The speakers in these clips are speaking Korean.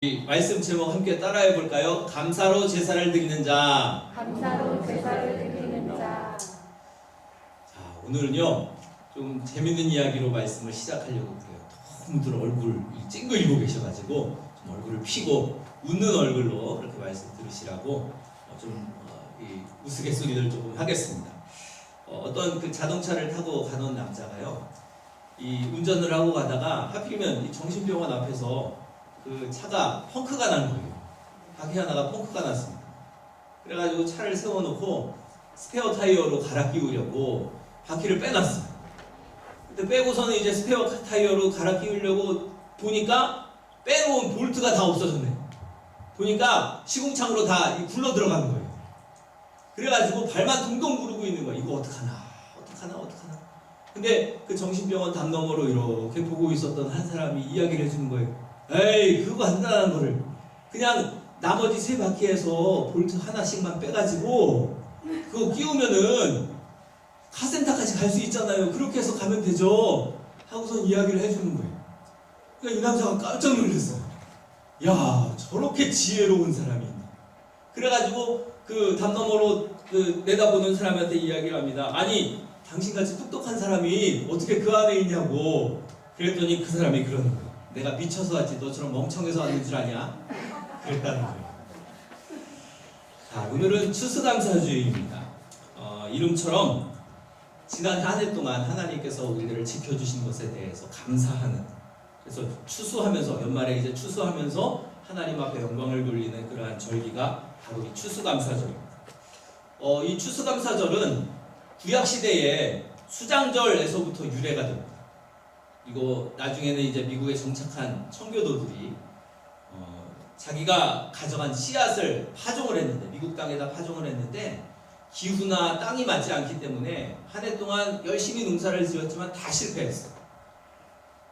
이 말씀 제목 함께 따라해 볼까요? 감사로 제사를 드리는 자. 감사로 제사를 드리는 자. 자, 오늘은요 좀 재밌는 이야기로 말씀을 시작하려고 그래요. 너무들 얼굴 찡그리고 계셔가지고 좀 얼굴을 피고 웃는 얼굴로 그렇게 말씀 들으시라고 이 우스갯소리를 조금 하겠습니다. 어떤 그 자동차를 타고 가는 남자가요, 이 운전을 하고 가다가 하필이면 이 정신병원 앞에서 그 차가 펑크가 난 거예요. 바퀴 하나가 펑크가 났습니다. 그래가지고 차를 세워놓고 스페어 타이어로 갈아 끼우려고 바퀴를 빼놨어요. 근데 빼고서는 이제 스페어 타이어로 갈아 끼우려고 보니까 빼놓은 볼트가 다 없어졌네. 보니까 시궁창으로 다 굴러 들어간 거예요. 그래가지고 발만 동동 구르고 있는 거예요. 이거 어떡하나. 근데 그 정신병원 담 너머로 이렇게 보고 있었던 한 사람이 이야기를 해주는 거예요. 에이, 그거 간단한 거를 그냥 나머지 세 바퀴에서 볼트 하나씩만 빼가지고 그거 끼우면은 카센터까지 갈 수 있잖아요. 그렇게 해서 가면 되죠 하고선 이야기를 해주는 거예요. 그러니까 이 남자가 깜짝 놀랐어요. 야, 저렇게 지혜로운 사람이 있나. 그래가지고 그 담 너머로 그 내다보는 사람한테 이야기를 합니다. 아니, 당신같이 똑똑한 사람이 어떻게 그 안에 있냐고. 그랬더니 그 사람이 그러는 거예요. 내가 미쳐서 왔지 너처럼 멍청해서 왔는 줄 아냐? 그랬다는 거예요. 자, 오늘은 추수감사주일입니다. 이름처럼 지난 한 해 동안 하나님께서 우리들을 지켜주신 것에 대해서 감사하는, 그래서 추수하면서 연말에 이제 추수하면서 하나님 앞에 영광을 돌리는 그러한 절기가 바로 이 추수감사절입니다. 이 추수감사절은 구약시대에 수장절에서부터 유래가 됩니다. 그리고 나중에는 이제 미국에 정착한 청교도들이 자기가 가져간 씨앗을 파종을 했는데, 미국 땅에다 파종을 했는데 기후나 땅이 맞지 않기 때문에 한 해 동안 열심히 농사를 지었지만 다 실패했어요.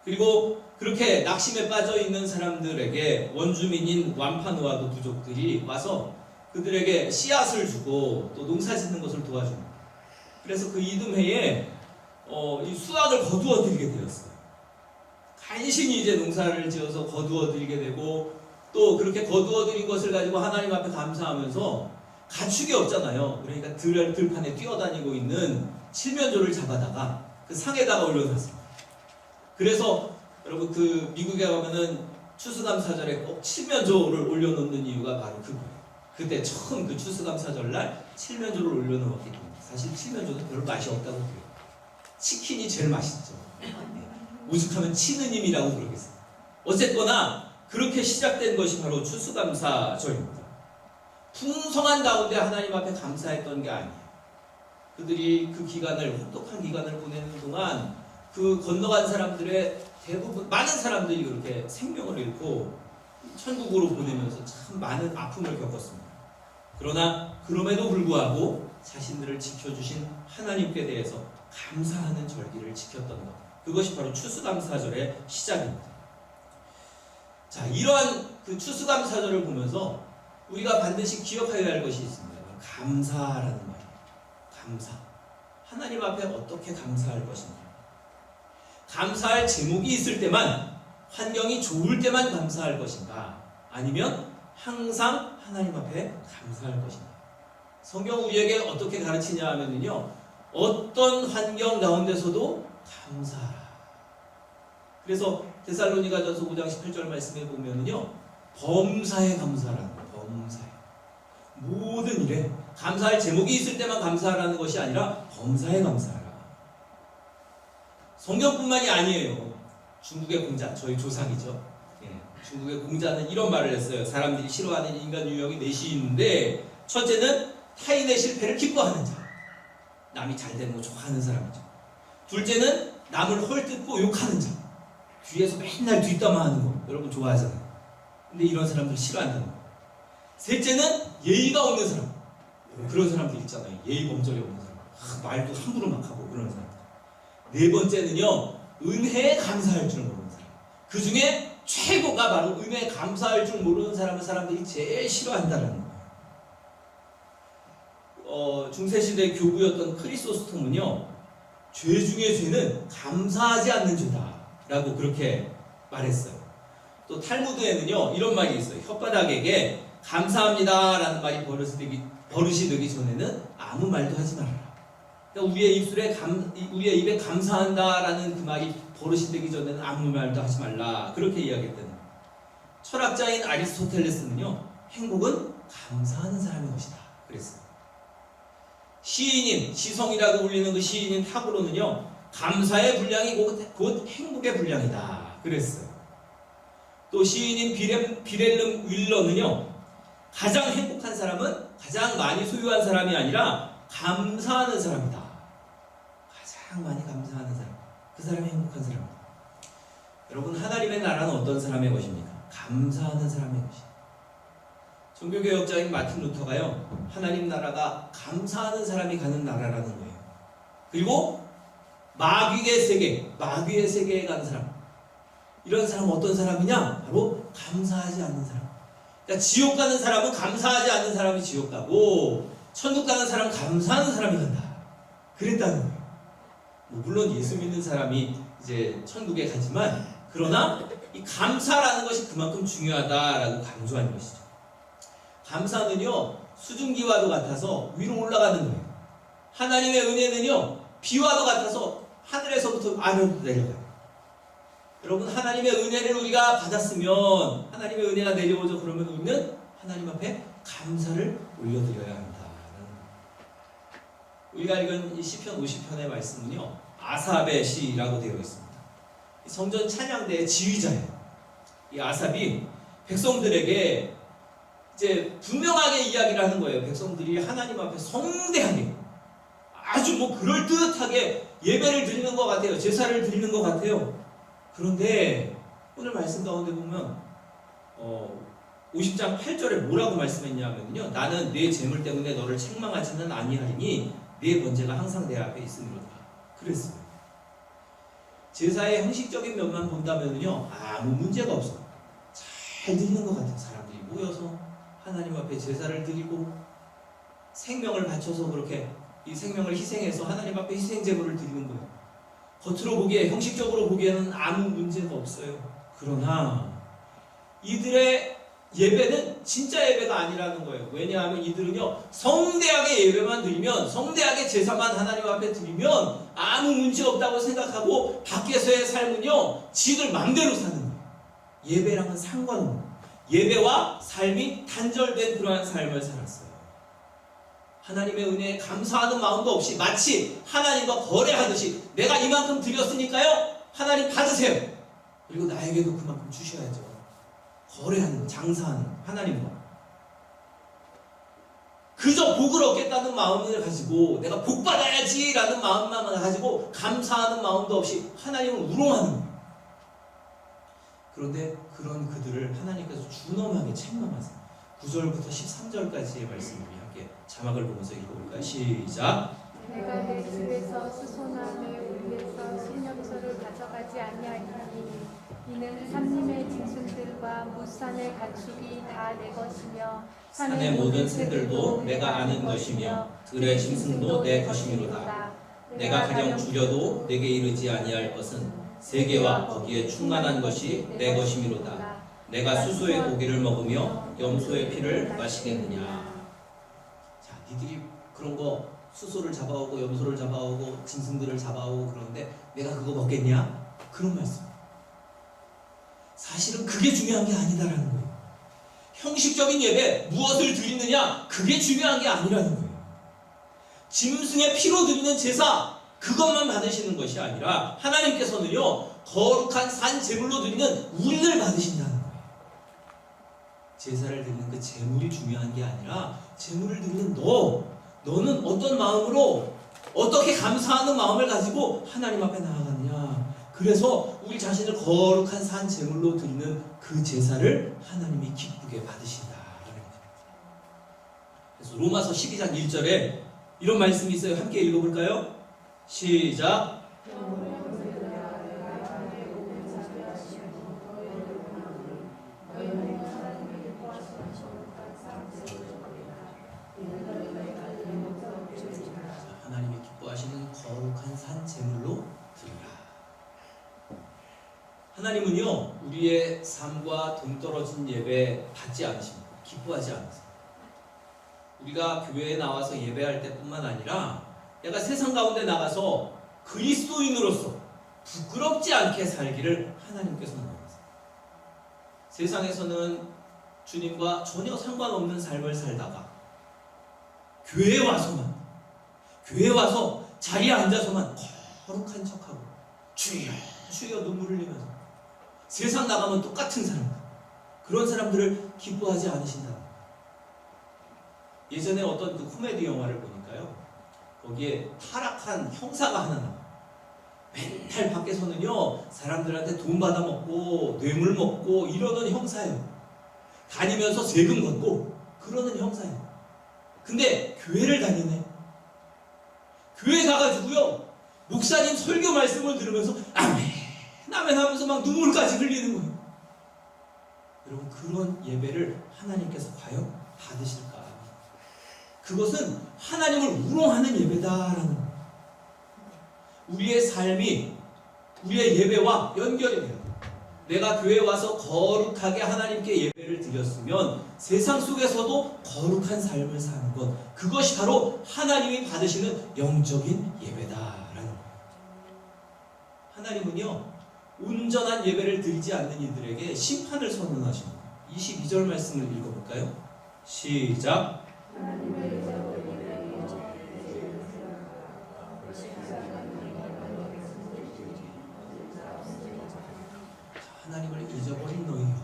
그리고 그렇게 낙심에 빠져 있는 사람들에게 원주민인 완파누아도 부족들이 와서 그들에게 씨앗을 주고 또 농사 짓는 것을 도와줍니다. 그래서 그 이듬해에 이 수확을 거두어 들이게 되었어요. 간신히 이제 농사를 지어서 거두어 들이게 되고, 또 그렇게 거두어 들인 것을 가지고 하나님 앞에 감사하면서 가축이 없잖아요. 그러니까 들판에 뛰어다니고 있는 칠면조를 잡아다가 그 상에다가 올려놨습니다. 그래서 여러분 그 미국에 가면은 추수감사절에 꼭 칠면조를 올려놓는 이유가 바로 그거예요. 그때 처음 그 추수감사절날 칠면조를 올려놓았기 때문에. 사실 칠면조는 별로 맛이 없다고 그래요. 치킨이 제일 맛있죠. 오죽하면 치느님이라고 그러겠어요. 어쨌거나 그렇게 시작된 것이 바로 추수감사절입니다. 풍성한 가운데 하나님 앞에 감사했던 게 아니에요. 그들이 그 기간을, 혹독한 기간을 보내는 동안 그 건너간 사람들의 대부분, 많은 사람들이 그렇게 생명을 잃고 천국으로 보내면서 참 많은 아픔을 겪었습니다. 그러나 그럼에도 불구하고 자신들을 지켜주신 하나님께 대해서 감사하는 절기를 지켰던 것, 그것이 바로 추수감사절의 시작입니다. 자, 이러한 그 추수감사절을 보면서 우리가 반드시 기억해야 할 것이 있습니다. 감사라는 말이에요. 감사. 하나님 앞에 어떻게 감사할 것인가. 감사할 제목이 있을 때만, 환경이 좋을 때만 감사할 것인가, 아니면 항상 하나님 앞에 감사할 것인가. 성경 우리에게 어떻게 가르치냐 하면요, 어떤 환경 가운데서도 감사하라. 그래서 데살로니가전서 5장 18절 말씀에 보면은요, 범사에 감사라는 거예요. 범사에. 모든 일에 감사할 제목이 있을 때만 감사하라는 것이 아니라 범사에 감사하라. 성경뿐만이 아니에요. 중국의 공자, 저희 조상이죠. 중국의 공자는 이런 말을 했어요. 사람들이 싫어하는 인간 유형이 넷이 있는데, 첫째는 타인의 실패를 기뻐하는 자, 남이 잘 되는 거 좋아하는 사람이죠. 둘째는 남을 헐뜯고 욕하는 자, 뒤에서 맨날 뒷담화하는 거 여러분 좋아하잖아요. 근데 이런 사람들 싫어한다는 거. 셋째는 예의가 없는 사람, 그런 사람들 있잖아요. 예의 범절이 없는 사람, 말도 함부로 막 하고 그런 사람. 네 번째는요, 은혜에 감사할 줄 모르는 사람. 그 중에 최고가 바로 은혜에 감사할 줄 모르는 사람을 사람들이 제일 싫어한다는 거예요. 중세시대 교부였던 크리소스톰은요, 죄 중에 죄는 감사하지 않는 죄다 라고 그렇게 말했어요. 또 탈무드에는요 이런 말이 있어요. 혓바닥에게 감사합니다라는 말이 버릇이 되기 전에는 아무 말도 하지 말아라. 그러니까 우리의 입에 감사한다라는 그 말이 버릇이 되기 전에는 아무 말도 하지 말라. 그렇게 이야기했다는 거예요. 철학자인 아리스토텔레스는요 행복은 감사하는 사람의 것이다 그랬어요. 시인인, 시성이라고 불리는 그 시인인 탁으로는요 감사의 분량이 곧 행복의 분량이다 그랬어요. 또 시인인 비렐름 윌러는요 가장 행복한 사람은 가장 많이 소유한 사람이 아니라 감사하는 사람이다. 가장 많이 감사하는 사람, 그 사람이 행복한 사람이다. 여러분, 하나님의 나라는 어떤 사람의 것입니까? 감사하는 사람의 것이다. 종교개혁자인 마틴 루터가요 하나님 나라가 감사하는 사람이 가는 나라라는 거예요. 그리고 마귀의 세계에 가는 사람, 이런 사람은 어떤 사람이냐? 바로 감사하지 않는 사람. 그러니까 지옥 가는 사람은 감사하지 않는 사람이 지옥 가고 천국 가는 사람은 감사하는 사람이 간다 그랬다는 거예요. 물론 예수 믿는 사람이 이제 천국에 가지만 그러나 이 감사라는 것이 그만큼 중요하다라고 강조한 것이죠. 감사는요 수증기와도 같아서 위로 올라가는 거예요. 하나님의 은혜는요 비와도 같아서 하늘에서부터 아래로 내려가요. 여러분, 하나님의 은혜를 우리가 받았으면 하나님의 은혜가 내려오죠. 그러면 우리는 하나님 앞에 감사를 올려드려야 합니다. 우리가 읽은 이 시편 50편의 말씀은요 아삽의 시라고 되어 있습니다. 성전 찬양대의 지휘자예요. 이 아삽이 백성들에게 이제 분명하게 이야기를 하는 거예요. 백성들이 하나님 앞에 성대하게 아주 그럴듯하게 예배를 드리는 것 같아요. 제사를 드리는 것 같아요. 그런데 오늘 말씀 가운데 보면 50장 8절에 뭐라고 말씀했냐면요 나는 내 재물 때문에 너를 책망하지는 아니하리니 내 번제가 항상 내 앞에 있음이로다 그랬어요. 제사의 형식적인 면만 본다면요 아무 문제가 없어요. 잘 드리는 것 같아요. 사람들이 모여서 하나님 앞에 제사를 드리고 생명을 바쳐서 그렇게 이 생명을 희생해서 하나님 앞에 희생 제물을 드리는 거예요. 겉으로 보기에, 형식적으로 보기에는 아무 문제가 없어요. 그러나 이들의 예배는 진짜 예배가 아니라는 거예요. 왜냐하면 이들은요 성대하게 예배만 드리면, 성대하게 제사만 하나님 앞에 드리면 아무 문제 없다고 생각하고 밖에서의 삶은요 지들 맘대로 사는 거예요. 예배랑은 상관없는 거예요. 예배와 삶이 단절된 그러한 삶을 살았어요. 하나님의 은혜에 감사하는 마음도 없이 마치 하나님과 거래하듯이 내가 이만큼 드렸으니까요 하나님 받으세요. 그리고 나에게도 그만큼 주셔야죠. 거래하는, 장사하는 하나님과 그저 복을 얻겠다는 마음을 가지고 내가 복 받아야지 라는 마음만 가지고 감사하는 마음도 없이 하나님을 우롱하는 거예요. 그런데 그런 그들을 하나님께서 준엄하게 책망하세요. 9절부터 13절까지의 말씀을 함께 자막을 보면서 읽어볼까요? 시작. 내가 내 집에서 수소나 내 우리에서 신념소를 가져가지 아니하리니 이는 산림의 짐승들과 무산의 가축이 다 내 것이며 산의 모든 새들도 내가 아는 것이며 들의 짐승도 내 것이미로다. 내가 가령 줄여도 내게 이르지 아니할 것은 세계와 거기에 충만한 것이 내 것이미로다. 내가 수소의 고기를 먹으며 염소의 피를 마시겠느냐. 자, 니들이 그런 거 수소를 잡아오고 염소를 잡아오고 짐승들을 잡아오고 그러는데 내가 그거 먹겠냐? 그런 말씀. 사실은 그게 중요한 게 아니다라는 거예요. 형식적인 예배, 무엇을 드리느냐, 그게 중요한 게 아니라는 거예요. 짐승의 피로 드리는 제사, 그것만 받으시는 것이 아니라 하나님께서는요 거룩한 산 제물로 드리는 우리를 받으신다는 거예요. 제사를 드리는 그 제물이 중요한 게 아니라 제물을 드리는 너는 어떤 마음으로 어떻게 감사하는 마음을 가지고 하나님 앞에 나아가느냐. 그래서 우리 자신을 거룩한 산 제물로 드리는 그 제사를 하나님이 기쁘게 받으신다라는 거죠. 그래서 로마서 12장 1절에 이런 말씀이 있어요. 함께 읽어볼까요? 시작. 하나님이 기뻐하시는 거룩한 산 제물로 드리라. 하나님은요, 우리의 삶과 동떨어진 예배 받지 않으십니다. 기뻐하지 않으세요. 우리가 교회에 나와서 예배할 때뿐만 아니라 내가 세상 가운데 나가서 그리스도인으로서 부끄럽지 않게 살기를 하나님께서 원하세요. 세상에서는 주님과 전혀 상관없는 삶을 살다가 교회에 와서 자리에 앉아서만 거룩한 척하고 주여 주여 눈물 흘리면서 세상 나가면 똑같은 사람들, 그런 사람들을 기뻐하지 않으신다. 예전에 어떤 그 코미디 영화를 보니까요, 거기에 타락한 형사가 하나 나와요. 맨날 밖에서는요 사람들한테 돈 받아먹고 뇌물 먹고 이러는 형사예요. 다니면서 세금 걷고 그러는 형사예요. 근데 교회를 다니네. 교회 가가지고요 목사님 설교 말씀을 들으면서 아멘 아멘 하면서 막 눈물까지 흘리는 거예요. 여러분, 그런 예배를 하나님께서 과연 받으실까? 그것은 하나님을 우롱하는 예배다라는 거예요. 우리의 삶이 우리의 예배와 연결이 돼요. 내가 교회에 와서 거룩하게 하나님께 예배를 드렸으면 세상 속에서도 거룩한 삶을 사는 것, 그것이 바로 하나님이 받으시는 영적인 예배다라는 거예요. 하나님은요 온전한 예배를 드리지 않는 이들에게 심판을 선언하십니다. 22절 말씀을 읽어볼까요? 시작. 하나님을 잊어버린 너희요.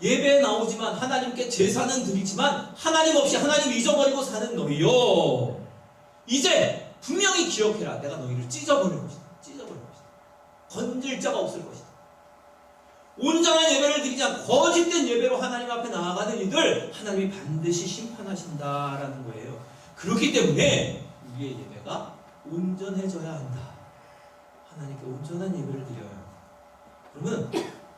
예배에 나오지만 하나님께 제사는 드리지만 하나님 없이 하나님을 잊어버리고 사는 너희요. 이제 분명히 기억해라. 내가 너희를 찢어버릴 것이다. 건질 자가 없을 것이다. 온전한 예배를 드리지 않고 거짓된 예배로 하나님 앞에 나아가는 이들 하나님이 반드시 심판하신다라는 거예요. 그렇기 때문에 우리의 예배가 온전해져야 한다. 하나님께 온전한 예배를 드려야 한다. 그러면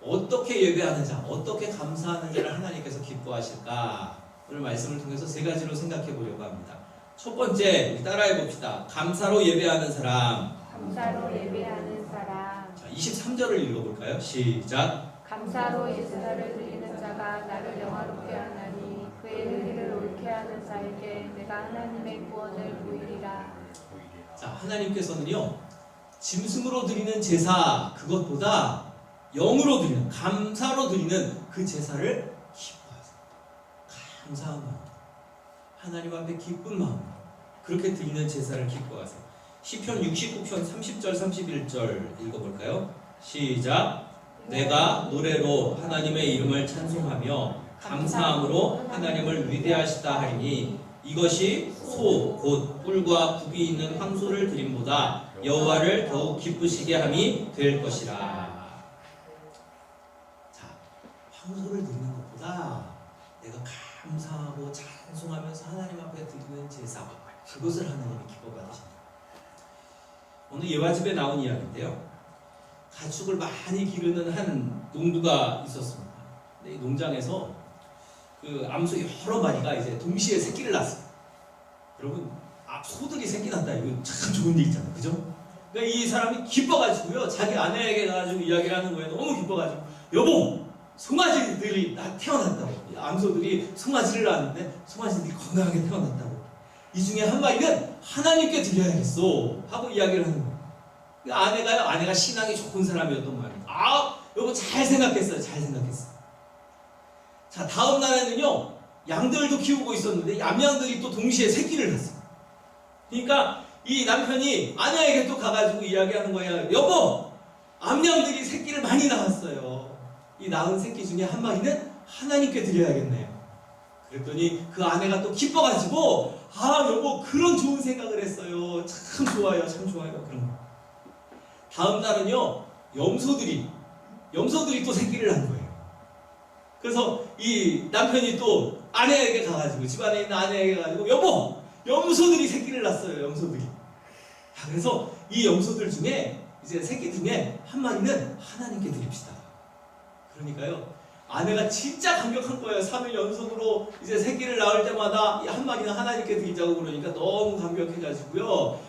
어떻게 예배하는 자, 어떻게 감사하는 자를 하나님께서 기뻐하실까? 오늘 말씀을 통해서 세 가지로 생각해 보려고 합니다. 첫 번째, 따라해 봅시다. 감사로 예배하는 사람. 감사로 예배하는 사람. 자, 23절을 읽어볼까요? 시작. 감사로 예배를 드리는 자가 나를 영화롭게 하나니 그의 의를 옳게 하는 자에게 내가 하나님의 구원을 보이리라. 자, 하나님께서는요 짐승으로 드리는 제사 그것보다 영으로 드리는, 감사로 드리는 그 제사를 기뻐하세요. 감사한 마음, 하나님 앞에 기쁜 마음, 그렇게 드리는 제사를 기뻐하세요. 시편 69편 30절 31절 읽어볼까요? 시작. 내가 노래로 하나님의 이름을 찬송하며 감사함으로 하나님을 위대하시다 하리니 이것이 소 곧 뿔과 굽이 있는 황소를 드림보다 여호와를 더욱 기쁘시게 함이 될 것이라. 황소를 드리는 것보다 내가 감사하고 찬송하면서 하나님 앞에 드리는 제사, 그것을 하나님이 기뻐받으십니다. 오늘 예화집에 나온 이야기인데요, 가축을 많이 기르는 한 농부가 있었습니다. 근데 이 농장에서 그 암소 여러 마리가 이제 동시에 새끼를 낳았어요. 여러분, 소들이 새끼 낳는다, 이거 참 좋은 일 있잖아요, 그죠? 그러니까 이 사람이 기뻐가지고요, 자기 아내에게 가지고 이야기를 하는 거예요. 너무 기뻐가지고, 여보, 송아지들이 태어났다고. 암소들이 송아지를 낳았는데 송아지들이 건강하게 태어났다고. 이 중에 한 마리는 하나님께 드려야겠어 하고 이야기를 하는 거예요. 아내가 신앙이 좋은 사람이었던 말이에요. 여보 잘 생각했어요. 자, 다음 날에는요 양들도 키우고 있었는데 암양들이 또 동시에 새끼를 낳았어요. 그러니까 이 남편이 아내에게 또 가가지고 이야기하는 거예요. 여보, 암양들이 새끼를 많이 낳았어요. 이 낳은 새끼 중에 한 마리는 하나님께 드려야겠네요. 그랬더니 그 아내가 또 기뻐가지고 여보 그런 좋은 생각을 했어요. 참 좋아요. 그런 거. 다음 날은요 염소들이 또 새끼를 낳은 거예요. 그래서 이 남편이 또 아내에게 가가지고, 집안에 있는 아내에게 가가지고, 여보, 염소들이 새끼를 낳았어요. 그래서 이 염소들 중에 이제 새끼 중에 한 마리는 하나님께 드립시다. 그러니까요 아내가 진짜 감격한 거예요. 3일 연속으로 이제 새끼를 낳을 때마다 한 마리는 하나님께 드리자고 그러니까 너무 감격해가지고요,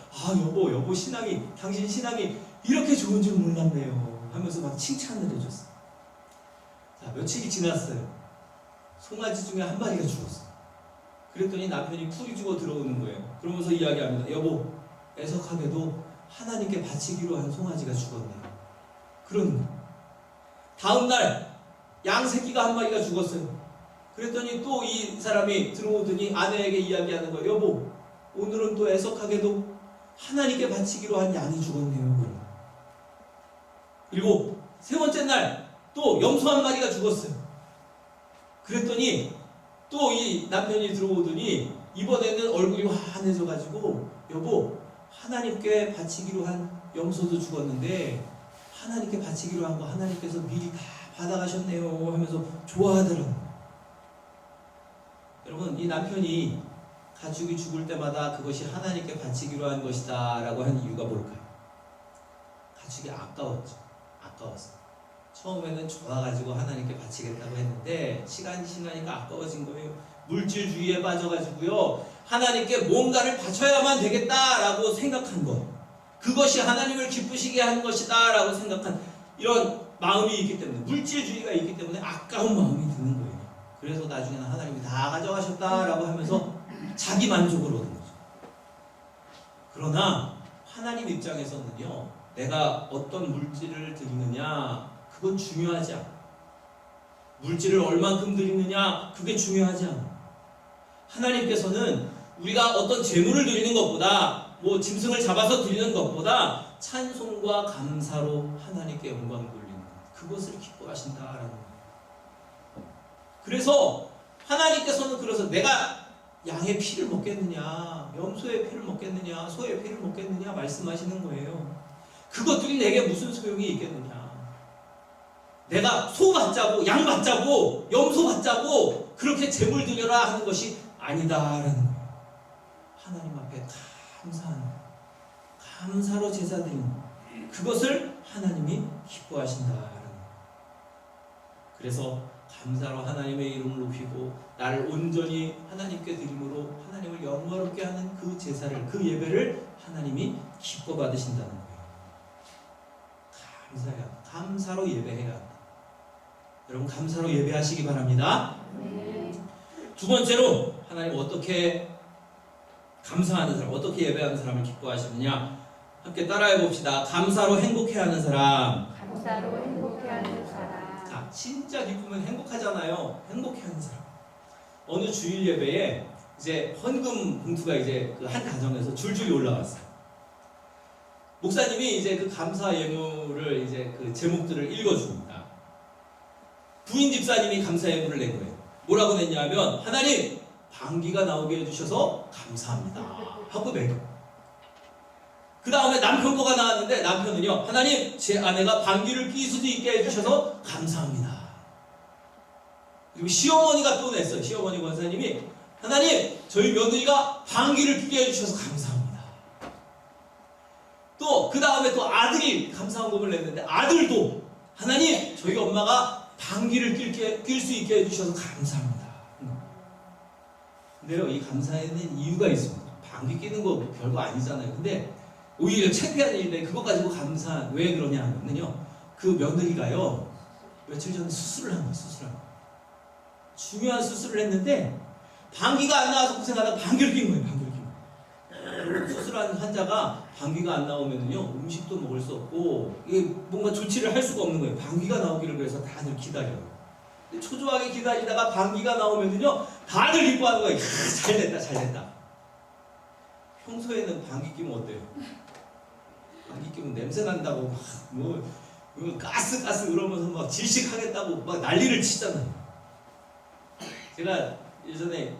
여보 신앙이, 당신 신앙이 이렇게 좋은 줄 몰랐네요 하면서 막 칭찬을 해줬어요. 자, 며칠이 지났어요. 송아지 중에 한 마리가 죽었어요. 그랬더니 남편이 풀이 죽어 들어오는 거예요. 그러면서 이야기합니다. 여보, 애석하게도 하나님께 바치기로 한 송아지가 죽었네요. 그러는 거예요. 다음날 양 새끼가 한 마리가 죽었어요. 그랬더니 또 이 사람이 들어오더니 아내에게 이야기하는 거예요. 여보, 오늘은 또 애석하게도 하나님께 바치기로 한 양이 죽었네요. 그리고 세 번째 날 또 염소 한 마리가 죽었어요. 그랬더니 또 이 남편이 들어오더니 이번에는 얼굴이 환해져가지고 여보, 하나님께 바치기로 한 염소도 죽었는데 하나님께 바치기로 한 거 하나님께서 미리 다 받아가셨네요 하면서 좋아하더라고요. 여러분, 이 남편이 가축이 죽을 때마다 그것이 하나님께 바치기로 한 것이다 라고 한 이유가 뭘까요? 가축이 아까웠죠. 아까웠어요. 처음에는 좋아가지고 하나님께 바치겠다고 했는데 시간이 지나니까 아까워진 거예요. 물질주의에 빠져가지고요, 하나님께 뭔가를 바쳐야만 되겠다라고 생각한 것, 그것이 하나님을 기쁘시게 한 것이다 라고 생각한 이런 마음이 있기 때문에, 물질주의가 있기 때문에 아까운 마음이 드는 거예요. 그래서 나중에는 하나님이 다 가져가셨다라고 하면서 자기 만족을 얻는 거죠. 그러나 하나님 입장에서는요, 내가 어떤 물질을 드리느냐 그건 중요하지 않아. 물질을 얼만큼 드리느냐 그게 중요하지 않아. 하나님께서는 우리가 어떤 재물을 드리는 것보다, 뭐 짐승을 잡아서 드리는 것보다 찬송과 감사로 하나님께 영광을 돌리는 것, 그것을 기뻐하신다라는 거예요. 그래서 하나님께서는 그래서 내가 양의 피를 먹겠느냐, 염소의 피를 먹겠느냐, 소의 피를 먹겠느냐 말씀하시는 거예요. 그것들이 내게 무슨 소용이 있겠느냐. 내가 소 받자고, 양 받자고, 염소 받자고 그렇게 재물 드려라 하는 것이 아니다라는 거예요. 하나님 앞에 감사로 제사 드리는 거예요. 그것을 하나님이 기뻐하신다라는 거예요. 그래서 감사로 하나님의 이름을 높이고 나를 온전히 하나님께 드림으로 하나님을 영광롭게 하는 그 제사를, 그 예배를 하나님이 기뻐 받으신다는 거예요. 감사로 예배해야 한다. 여러분, 감사로 예배하시기 바랍니다. 두 번째로 하나님 어떻게 감사하는 사람, 어떻게 예배하는 사람을 기뻐하시느냐, 함께 따라해 봅시다. 감사로 행복해하는 사람. 감사로 행복해하는 사람. 자, 진짜 기쁘면 행복하잖아요. 행복해하는 사람. 어느 주일 예배에 이제 헌금 봉투가 이제 그 한 가정에서 줄줄이 올라왔어요. 목사님이 이제 그 감사 예물을 이제 그 제목들을 읽어줍니다. 부인 집사님이 감사 예물을 낸 거예요. 뭐라고 냈냐면, 하나님 방귀가 나오게 해주셔서 감사합니다 하고 낸 거예요. 그 다음에 남편 거가 나왔는데 남편은요, 하나님 제 아내가 방귀를 낄 수도 있게 해주셔서 감사합니다. 그리고 시어머니가 또 냈어요. 시어머니 권사님이, 하나님 저희 며느리가 방귀를 끼게 해주셔서 감사합니다. 또 그 다음에 또 아들이 감사헌금을 냈는데 아들도, 하나님 저희 엄마가 방귀를 낄 수 있게 해주셔서 감사합니다. 근데요, 이 감사에는 이유가 있습니다. 방귀 끼는 거 별거 아니잖아요. 근데 오히려 창피한 일인데 그거 가지고 감사, 왜 그러냐 하면요, 그 며느리가요 며칠 전에 수술을 한 거예요. 중요한 수술을 했는데 방귀가 안 나와서 고생하다가 방귀를 낀 거예요. 수술한 환자가 방귀가 안 나오면요 음식도 먹을 수 없고 이게 뭔가 조치를 할 수가 없는 거예요. 방귀가 나오기를 위해서 다들 기다려요. 초조하게 기다리다가 방귀가 나오면요 다들 기뻐하는 거예요. 잘됐다. 평소에는 방귀 끼면 어때요? 방귀 끼면 냄새 난다고 막 가스 그러면서 막 질식하겠다고 막 난리를 치잖아요. 제가 예전에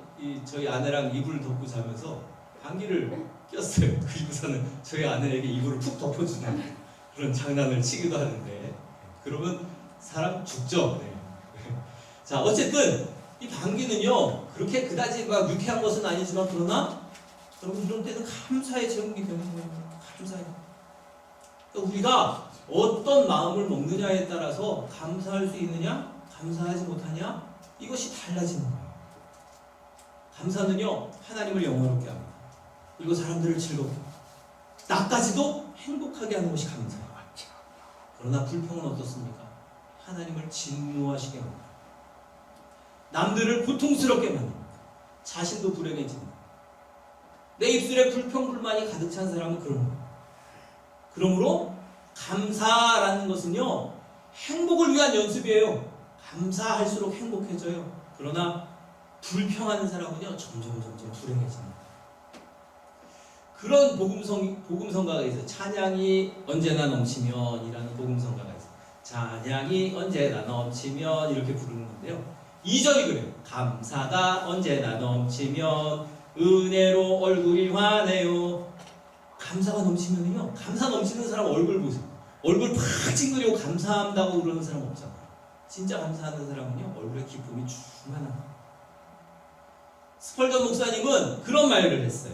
저희 아내랑 이불을 덮고 자면서 방귀를 꼈어요. 그리고서는 저희 아내에게 이불을 푹 덮어주는 그런 장난을 치기도 하는데, 그러면 사람 죽죠. 네. 자, 어쨌든 이 방귀는요 그렇게 그다지 막 유쾌한 것은 아니지만, 그러나 여러분 이런 때는 감사의 제목이 되는 거예요. 감사해. 그러니까 우리가 어떤 마음을 먹느냐에 따라서 감사할 수 있느냐, 감사하지 못하냐, 이것이 달라지는 거예요. 감사는요 하나님을 영화롭게 합니다. 그리고 사람들을 즐겁게, 나까지도 행복하게 하는 것이 감사예요. 그러나 불평은 어떻습니까? 하나님을 진노하시게 만듭니다. 남들을 고통스럽게 만듭니다. 자신도 불행해집니다. 내 입술에 불평, 불만이 가득 찬 사람은 그런 거예요. 그러므로 감사라는 것은요, 행복을 위한 연습이에요. 감사할수록 행복해져요. 그러나 불평하는 사람은요, 점점 불행해집니다. 그런 복음성가가 있어요. 찬양이 언제나 넘치면 이라는 복음성가가 있어요. 찬양이 언제나 넘치면 이렇게 부르는 건데요. 2절이 그래요. 감사가 언제나 넘치면 은혜로 얼굴이 환해요. 감사가 넘치면요, 감사 넘치는 사람 얼굴 보세요. 얼굴 팍 찡그리고 감사한다고 그러는 사람 없잖아요. 진짜 감사하는 사람은요, 얼굴에 기쁨이 충만합니다. 스펄전 목사님은 그런 말을 했어요.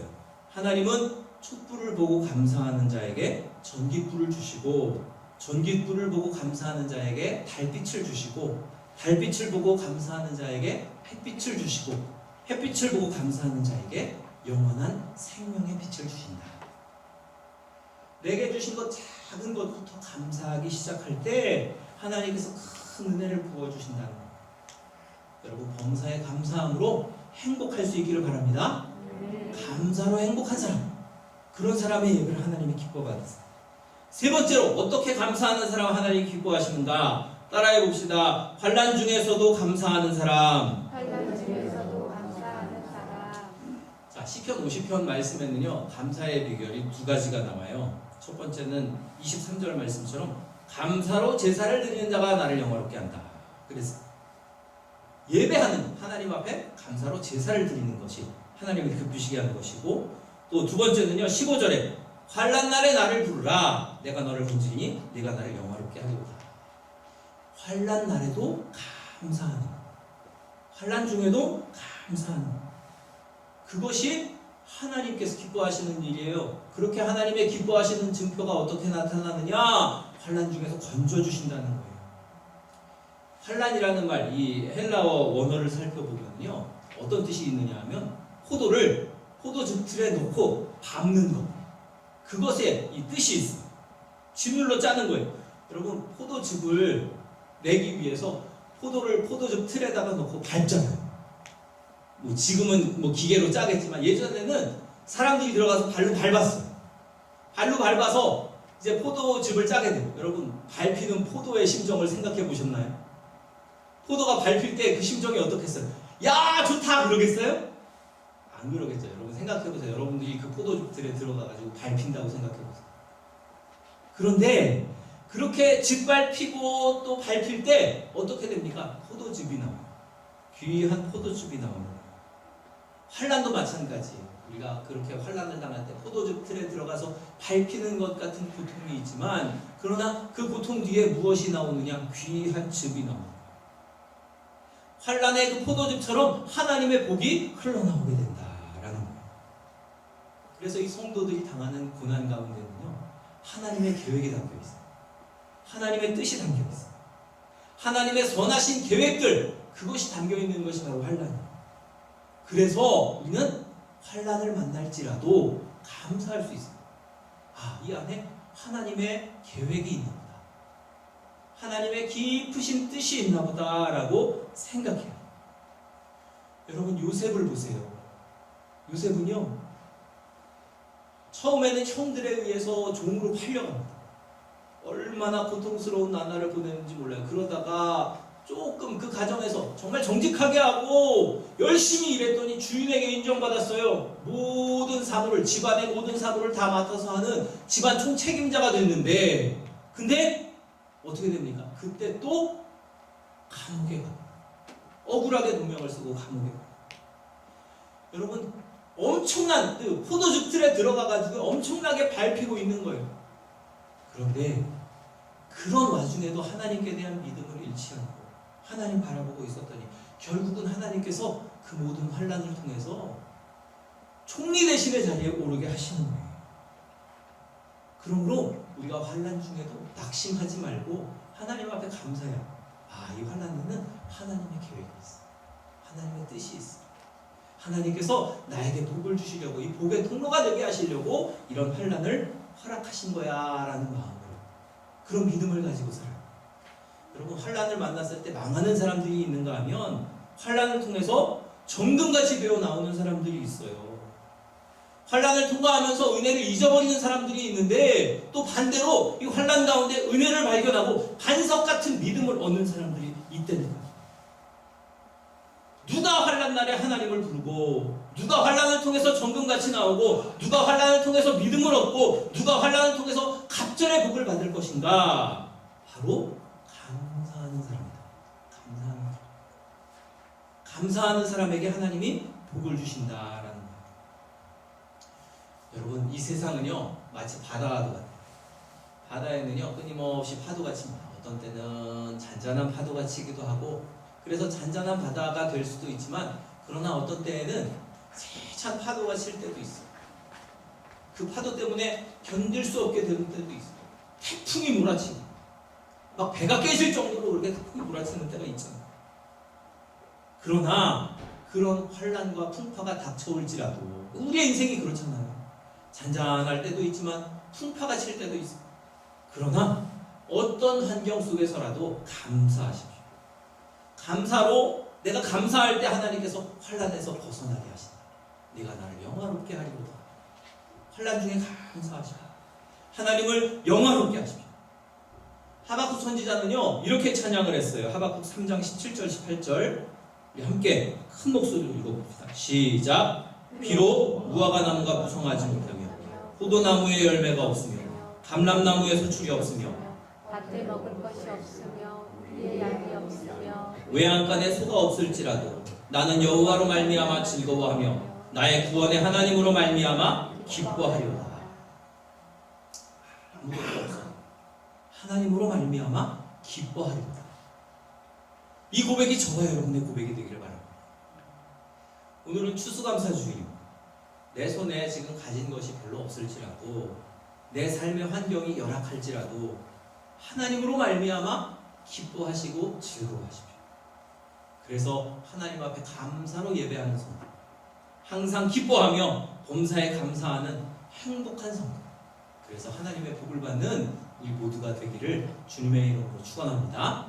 하나님은 촛불을 보고 감사하는 자에게 전깃불을 주시고, 전깃불을 보고 감사하는 자에게 달빛을 주시고, 달빛을 보고 감사하는 자에게 햇빛을 주시고, 햇빛을 보고 감사하는 자에게 영원한 생명의 빛을 주신다. 내게 주신 것 작은 것부터 감사하기 시작할 때 하나님께서 큰 은혜를 부어주신다는 거예요. 여러분, 범사에 감사함으로 행복할 수 있기를 바랍니다. 감사로 행복한 사람, 그런 사람의 예배를 하나님이 기뻐받으세요. 세 번째로, 어떻게 감사하는 사람 하나님이 기뻐하시는가? 따라해 봅시다. 환난 중에서도 감사하는 사람. 환난 중에서도 감사하는 사람. 자, 시편 50편 말씀에는요, 감사의 비결이 두 가지가 나와요. 첫 번째는 23절 말씀처럼 감사로 제사를 드리는 자가 나를 영화롭게 한다. 그래서 예배하는 하나님 앞에 감사로 제사를 드리는 것이 하나님을 기쁘시게 하는 것이고, 또 두 번째는요, 15절에 환난 날에 나를 부르라. 내가 너를 건지리니 네가 나를 영화롭게 하리로다. 환난 날에도 감사하는 것, 환난 중에도 감사하는 것, 그것이 하나님께서 기뻐하시는 일이에요. 그렇게 하나님의 기뻐하시는 증표가 어떻게 나타나느냐? 환난 중에서 건져주신다는 거예요. 환난이라는 말, 이 헬라어 원어를 살펴보면요, 어떤 뜻이 있느냐 하면 포도를 포도즙 틀에 넣고 밟는 것, 그것에 이 뜻이 있어요. 짓눌러 짜는 거예요. 여러분, 포도즙을 내기 위해서 포도를 포도즙 틀에다가 넣고 밟잖아요. 뭐 지금은 뭐 기계로 짜겠지만 예전에는 사람들이 들어가서 발로 밟았어요. 발로 밟아서 이제 포도즙을 짜게 돼요. 여러분, 밟히는 포도의 심정을 생각해 보셨나요? 포도가 밟힐 때 그 심정이 어떻겠어요? 야, 좋다! 그러겠어요? 안 그러겠죠. 여러분 생각해 보세요. 여러분들이 그 포도즙들에 들어가가지고 밟힌다고 생각해 보세요. 그런데 그렇게 짓밟히고 또 밟힐 때 어떻게 됩니까? 포도즙이 나와요. 귀한 포도즙이 나옵니다. 환난도 마찬가지예요. 우리가 그렇게 환난을 당할 때 포도즙 틀에 들어가서 밟히는 것 같은 고통이 있지만, 그러나 그 고통 뒤에 무엇이 나오느냐? 귀한 즙이 나옵니다. 환난의 그 포도즙처럼 하나님의 복이 흘러나오게 된다라는 거예요. 그래서 이 성도들이 당하는 고난 가운데는요, 하나님의 계획이 담겨 있어요. 하나님의 뜻이 담겨 있어요. 하나님의 선하신 계획들, 그것이 담겨 있는 것이 바로 환난이에요. 그래서 우리는 환난을 만날지라도 감사할 수 있어요. 아, 이 안에 하나님의 계획이 있나 보다. 하나님의 깊으신 뜻이 있나 보다라고 생각해요. 여러분, 요셉을 보세요. 요셉은요, 처음에는 형들에 의해서 종으로 팔려갑니다. 얼마나 고통스러운 나날을 보냈는지 몰라요. 그러다가 조금 그 가정에서 정말 정직하게 하고 열심히 일했더니 주인에게 인정받았어요. 모든 사물을, 집안의 모든 사물을 다 맡아서 하는 집안 총책임자가 됐는데, 근데 어떻게 됩니까? 그때 또 감옥에 가요. 억울하게 누명을 쓰고 감옥에 가요. 여러분, 엄청난 그 포도즙 틀에 들어가가지고 엄청나게 밟히고 있는 거예요. 그런데 그런 와중에도 하나님께 대한 믿음을 잃지 않고 하나님 바라보고 있었더니 결국은 하나님께서 그 모든 환난을 통해서 총리 대신의 자리에 오르게 하시는 거예요. 그러므로 우리가 환난 중에도 낙심하지 말고 하나님 앞에 감사해요. 아, 이 환난에는 하나님의 계획이 있어. 하나님의 뜻이 있어. 하나님께서 나에게 복을 주시려고, 이 복의 통로가 되게 하시려고 이런 환난을 허락하신 거야 라는 마음으로 그런 믿음을 가지고 살아요. 여러분, 환난을 만났을 때 망하는 사람들이 있는가 하면 환난을 통해서 정금같이 되어 나오는 사람들이 있어요. 환난을 통과하면서 은혜를 잊어버리는 사람들이 있는데, 또 반대로 이 환난 가운데 은혜를 발견하고 반석 같은 믿음을 얻는 사람들이 있다는 거예요. 누가 환난 날에 하나님을 부르고, 누가 환난을 통해서 정금같이 나오고, 누가 환난을 통해서 믿음을 얻고, 누가 환난을 통해서 갑절의 복을 받을 것인가? 바로 감사하는 사람이다. 감사하는 사람. 감사하는 사람에게 하나님이 복을 주신다라는 거예요. 여러분, 이 세상은요 마치 바다와 같아요. 바다에는요 끊임없이 파도가 칩니다. 어떤 때는 잔잔한 파도가 치기도 하고, 그래서 잔잔한 바다가 될 수도 있지만, 그러나 어떤 때에는 세찬 파도가 칠 때도 있어요. 그 파도 때문에 견딜 수 없게 되는 때도 있어요. 태풍이 몰아치고 막 배가 깨질 정도로 그렇게 태풍이 몰아치는 때가 있잖아요. 그러나 그런 환난과 풍파가 닥쳐올지라도, 우리의 인생이 그렇잖아요. 잔잔할 때도 있지만 풍파가 칠 때도 있어요. 그러나 어떤 환경 속에서라도 감사하십시오. 감사로, 내가 감사할 때 하나님께서 환난에서 벗어나게 하신다. 네가 나를 영화롭게 하리로다. 환난 중에 감사하시라. 하나님을 영화롭게 하십시오. 하박국 선지자는요 이렇게 찬양을 했어요. 하박국 3장 17절 18절 우리 함께 큰 목소리로 읽어봅시다. 시작. 비록 무화과 나무가 무성하지 못하며 포도나무에 열매가 없으며 감람나무에 소출이 없으며 밭에 먹을 것이 없으며 우리의 양이 없으며 외양간에 소가 없을지라도 나는 여호와로 말미암아 즐거워하며 나의 구원의 하나님으로 말미암아 기뻐하리로다. 아무것도 없어. 하나님으로 말미암아 기뻐하리로다. 이 고백이 저와 여러분의 고백이 되기를 바랍니다. 오늘은 추수감사주일입니다. 내 손에 지금 가진 것이 별로 없을지라도, 내 삶의 환경이 열악할지라도 하나님으로 말미암아 기뻐하시고 즐거워하십시오. 그래서 하나님 앞에 감사로 예배하는 성도, 항상 기뻐하며 범사에 감사하는 행복한 성도, 그래서 하나님의 복을 받는 우리 모두가 되기를 주님의 이름으로 축원합니다.